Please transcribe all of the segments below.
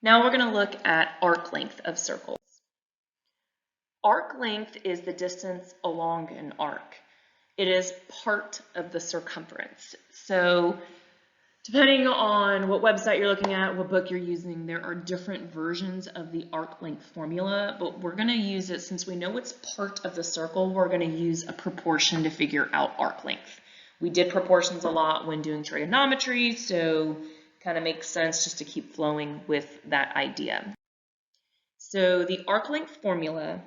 Now we're going to look at arc length of circles. Arc length is the distance along an arc. It is part of the circumference. So depending on what website you're looking at, what book you're using, there are different versions of the arc length formula, but we're going to use it since we know it's part of the circle. We're going to use a proportion to figure out arc length. We did proportions a lot when doing trigonometry, so kind of makes sense just to keep flowing with that idea. So the arc length formula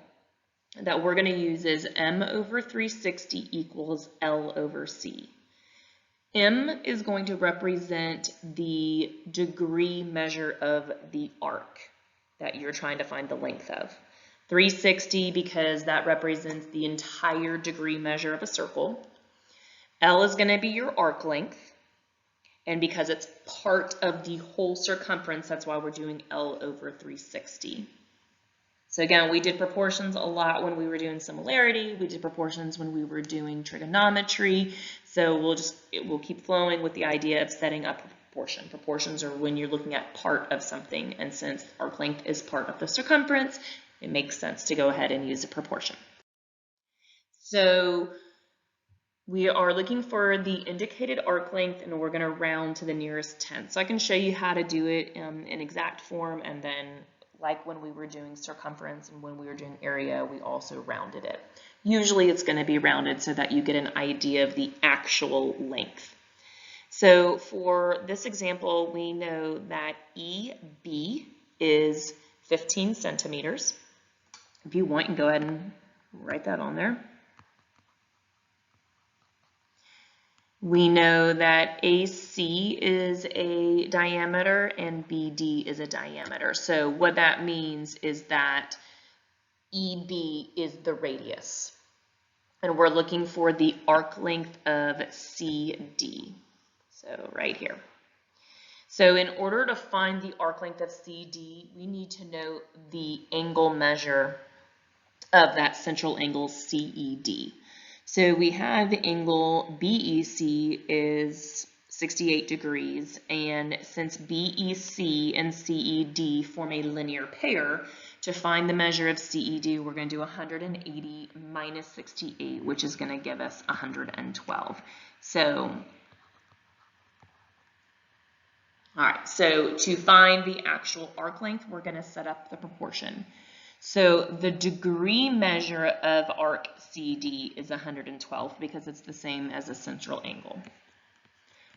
that we're going to use is m over 360 equals L over C. M is going to represent the degree measure of the arc that you're trying to find the length of. 360 because that represents the entire degree measure of a circle. L is going to be your arc length. And because it's part of the whole circumference, that's why we're doing L over 360. So again, we did proportions a lot when we were doing similarity. We did proportions when we were doing trigonometry. So we'll keep flowing with the idea of setting up a proportion. Proportions are when you're looking at part of something. And since arc length is part of the circumference, it makes sense to go ahead and use a proportion. So we are looking for the indicated arc length, and we're going to round to the nearest tenth. So I can show you how to do it in exact form, and then like when we were doing circumference and when we were doing area, we also rounded it. Usually it's going to be rounded so that you get an idea of the actual length. So for this example, we know that EB is 15 centimeters. If you want, you can go ahead and write that on there. We know that AC is a diameter and BD is a diameter. So what that means is that EB is the radius. And we're looking for the arc length of CD. So right here. So in order to find the arc length of CD, we need to know the angle measure of that central angle CED. So we have the angle BEC is 68 degrees, and since BEC and CED form a linear pair, to find the measure of CED, we're going to do 180 minus 68, which is going to give us 112. So, all right, so to find the actual arc length, we're going to set up the proportion. So the degree measure of arc CD is 112 because it's the same as a central angle.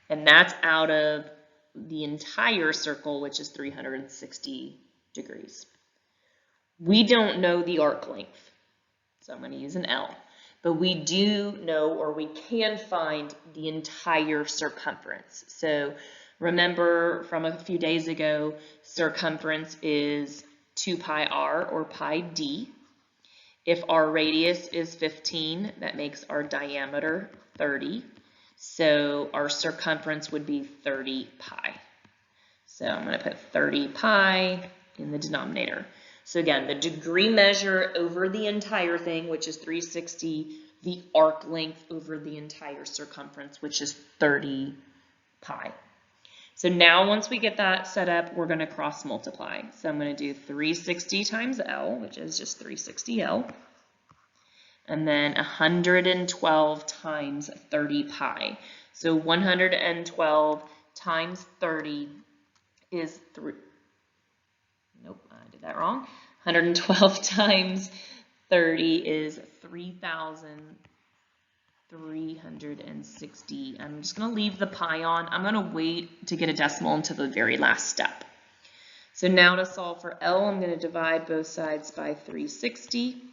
And that's out of the entire circle, which is 360 degrees. We don't know the arc length, so I'm going to use an L. But we do know, or we can find, the entire circumference. So remember from a few days ago, circumference is 2 pi r or pi d. If our radius is 15, that makes our diameter 30. So our circumference would be 30 pi. So I'm going to put 30 pi in the denominator. So again, the degree measure over the entire thing, which is 360, the arc length over the entire circumference, which is 30 pi. So now once we get that set up, we're going to cross multiply. So I'm going to do 360 times L, which is just 360L, and then 112 times 30 pi. So 112 times 30 is nope, I did that wrong. 112 times 30 is 3,360. I'm just going to leave the pi on. I'm going to wait to get a decimal until the very last step. So now to solve for L, I'm going to divide both sides by 360.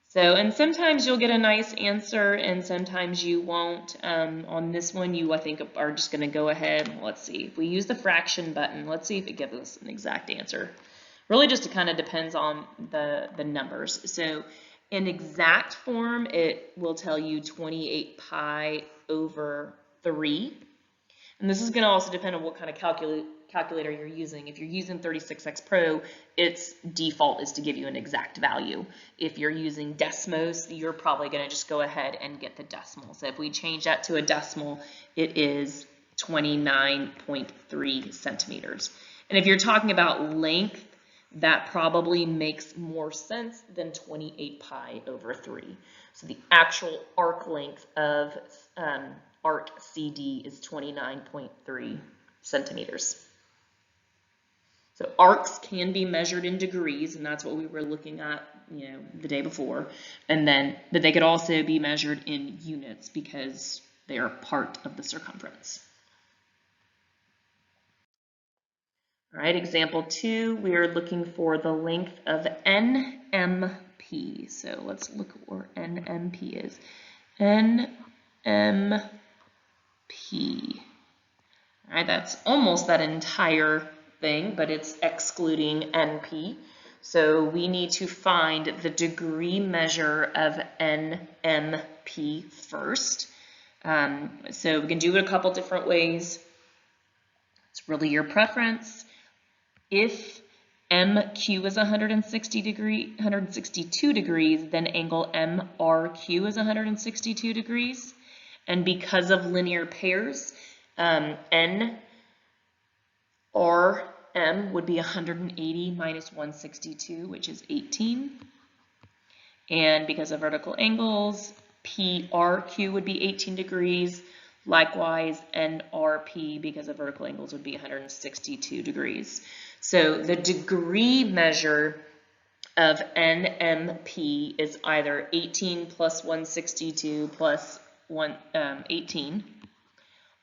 So, and sometimes you'll get a nice answer and sometimes you won't. On this one, I think, are just going to go ahead. Let's see. If we use the fraction button, let's see if it gives us an exact answer. Really just it kind of depends on the numbers. So in exact form, it will tell you 28 pi over 3. And this is going to also depend on what kind of calculator you're using. If you're using 36X Pro, its default is to give you an exact value. If you're using Desmos, you're probably going to just go ahead and get the decimal. So if we change that to a decimal, it is 29.3 centimeters. And if you're talking about length, that probably makes more sense than 28 pi over 3. So the actual arc length of arc CD is 29.3 centimeters. So arcs can be measured in degrees, and that's what we were looking at, the day before. But they could also be measured in units because they are part of the circumference. All right, example 2, we are looking for the length of NMP. So let's look at where NMP is. NMP. All right, that's almost that entire thing, but it's excluding NP. So we need to find the degree measure of NMP first. So we can do it a couple different ways. It's really your preference. If MQ is 162 degrees, then angle MRQ is 162 degrees. And because of linear pairs, NRM would be 180 minus 162, which is 18. And because of vertical angles, PRQ would be 18 degrees. Likewise, NRP, because of vertical angles, would be 162 degrees. So the degree measure of NMP is either 18 plus 162 plus 18,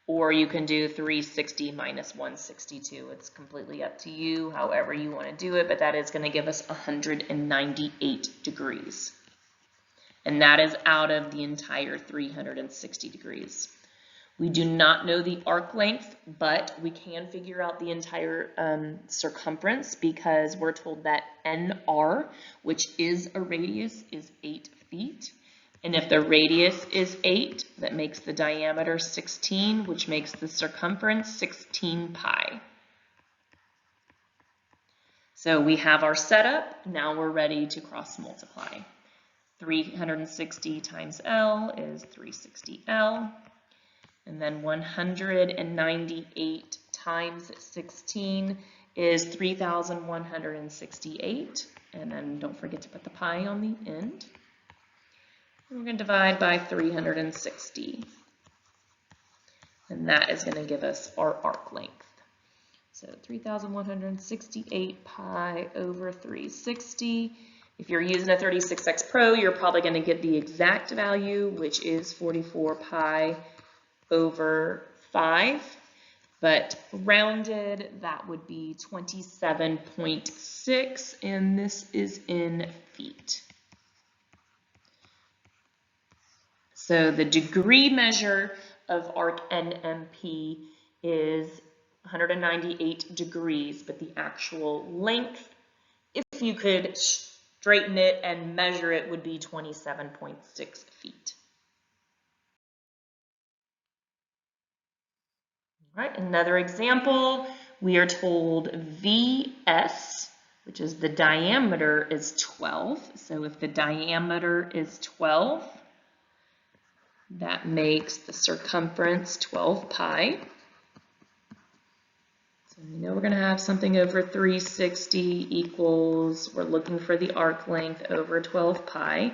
or you can do 360 minus 162. It's completely up to you, however you want to do it, but that is going to give us 198 degrees. And that is out of the entire 360 degrees. We do not know the arc length, but we can figure out the entire circumference because we're told that NR, which is a radius, is 8 feet. And if the radius is 8, that makes the diameter 16, which makes the circumference 16 pi. So we have our setup. Now we're ready to cross multiply. 360 times L is 360L. And then 198 times 16 is 3,168. And then don't forget to put the pi on the end. And we're going to divide by 360. And that is going to give us our arc length. So 3,168 pi over 360. If you're using a 36X Pro, you're probably going to get the exact value, which is 44 pi over 5, but rounded, that would be 27.6, and this is in feet. So the degree measure of arc NMP is 198 degrees, but the actual length, if you could straighten it and measure it, would be 27.6 feet. All right, another example, we are told VS, which is the diameter, is 12. So if the diameter is 12, that makes the circumference 12 pi. So we know we're going to have something over 360 equals, we're looking for the arc length over 12 pi.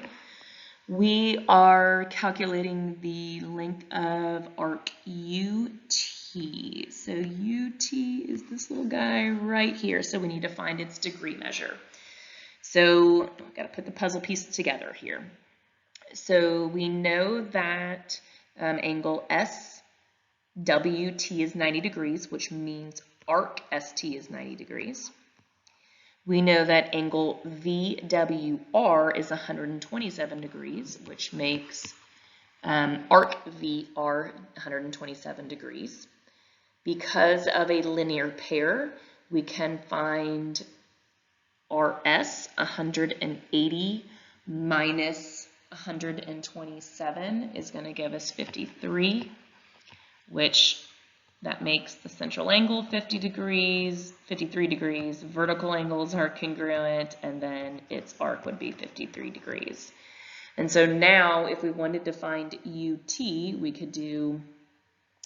We are calculating the length of arc UT. So UT is this little guy right here. So we need to find its degree measure. So I've got to put the puzzle pieces together here. So we know that angle SWT is 90 degrees, which means arc ST is 90 degrees. We know that angle VWR is 127 degrees, which makes arc VR 127 degrees. Because of a linear pair, we can find RS 180 minus 127 is going to give us 53, which that makes the central angle 53 degrees, vertical angles are congruent, and then its arc would be 53 degrees. And so now if we wanted to find UT, we could do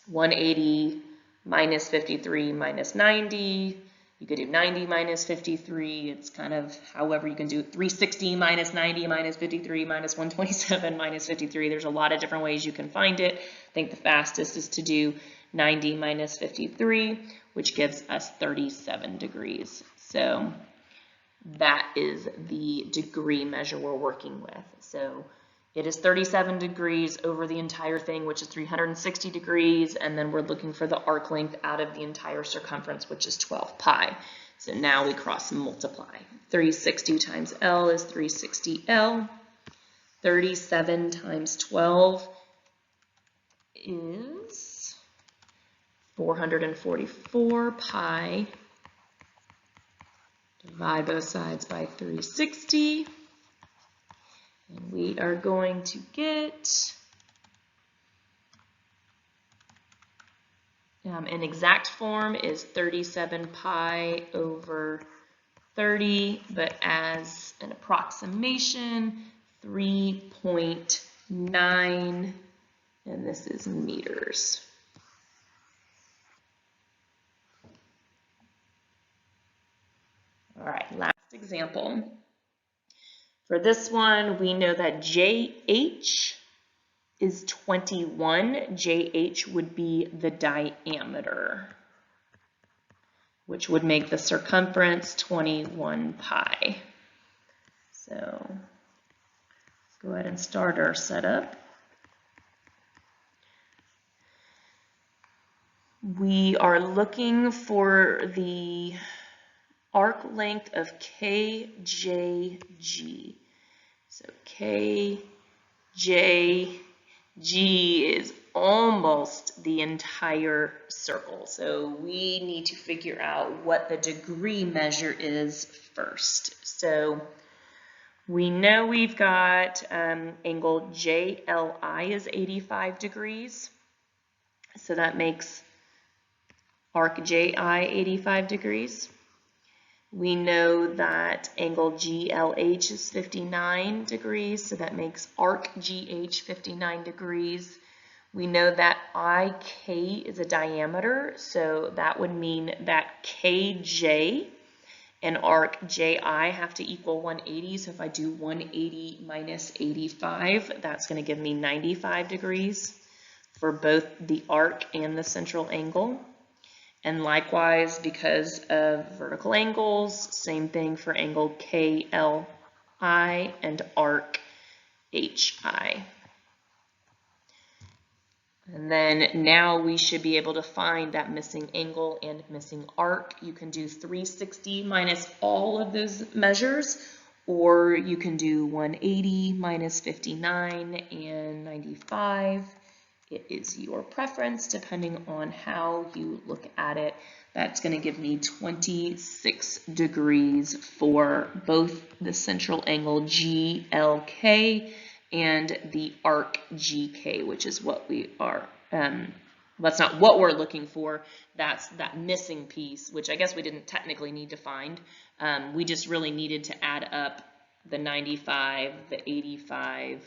180 minus 53 minus 90. You could do 90 minus 53. It's kind of however you can do it. 360 minus 90 minus 53 minus 127 minus 53. There's a lot of different ways you can find it. I think the fastest is to do 90 minus 53, which gives us 37 degrees. So that is the degree measure we're working with. So it is 37 degrees over the entire thing, which is 360 degrees, and then we're looking for the arc length out of the entire circumference, which is 12 pi. So now we cross multiply. 360 times L is 360L. 37 times 12 is 444 pi. Divide both sides by 360. And we are going to get an exact form is 37 pi over 30, but as an approximation, 3.9, and this is meters. All right, last example. For this one, we know that JH is 21. JH would be the diameter, which would make the circumference 21 pi. So let's go ahead and start our setup. We are looking for the arc length of KJG. So KJG is almost the entire circle. So we need to figure out what the degree measure is first. So we know we've got angle JLI is 85 degrees. So that makes arc JI 85 degrees. We know that angle GLH is 59 degrees, so that makes arc GH 59 degrees. We know that IK is a diameter, so that would mean that KJ and arc JI have to equal 180. So if I do 180 minus 85, that's going to give me 95 degrees for both the arc and the central angle. And likewise, because of vertical angles, same thing for angle KLI and arc HI. And then now we should be able to find that missing angle and missing arc. You can do 360 minus all of those measures, or you can do 180 minus 59 and 95. It is your preference depending on how you look at it. That's going to give me 26 degrees for both the central angle GLK and the arc GK, which is what we are, that's not what we're looking for. That's that missing piece, which I guess we didn't technically need to find. We just really needed to add up the 95, the 85,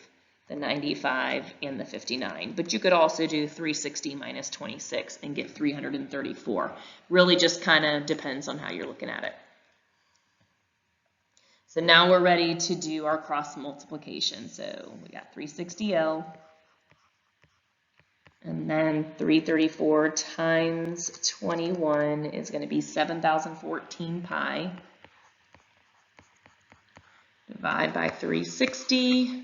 the 95, and the 59. But you could also do 360 minus 26 and get 334. Really just kind of depends on how you're looking at it. So now we're ready to do our cross multiplication. So we got 360L, and then 334 times 21 is going to be 7,014 pi. Divide by 360.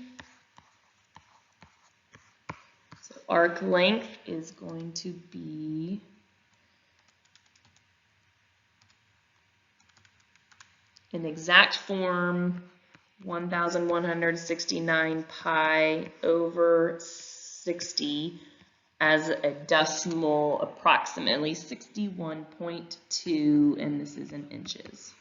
Arc length is going to be in exact form 1,169 pi over 60 as a decimal, approximately 61.2, and this is in inches.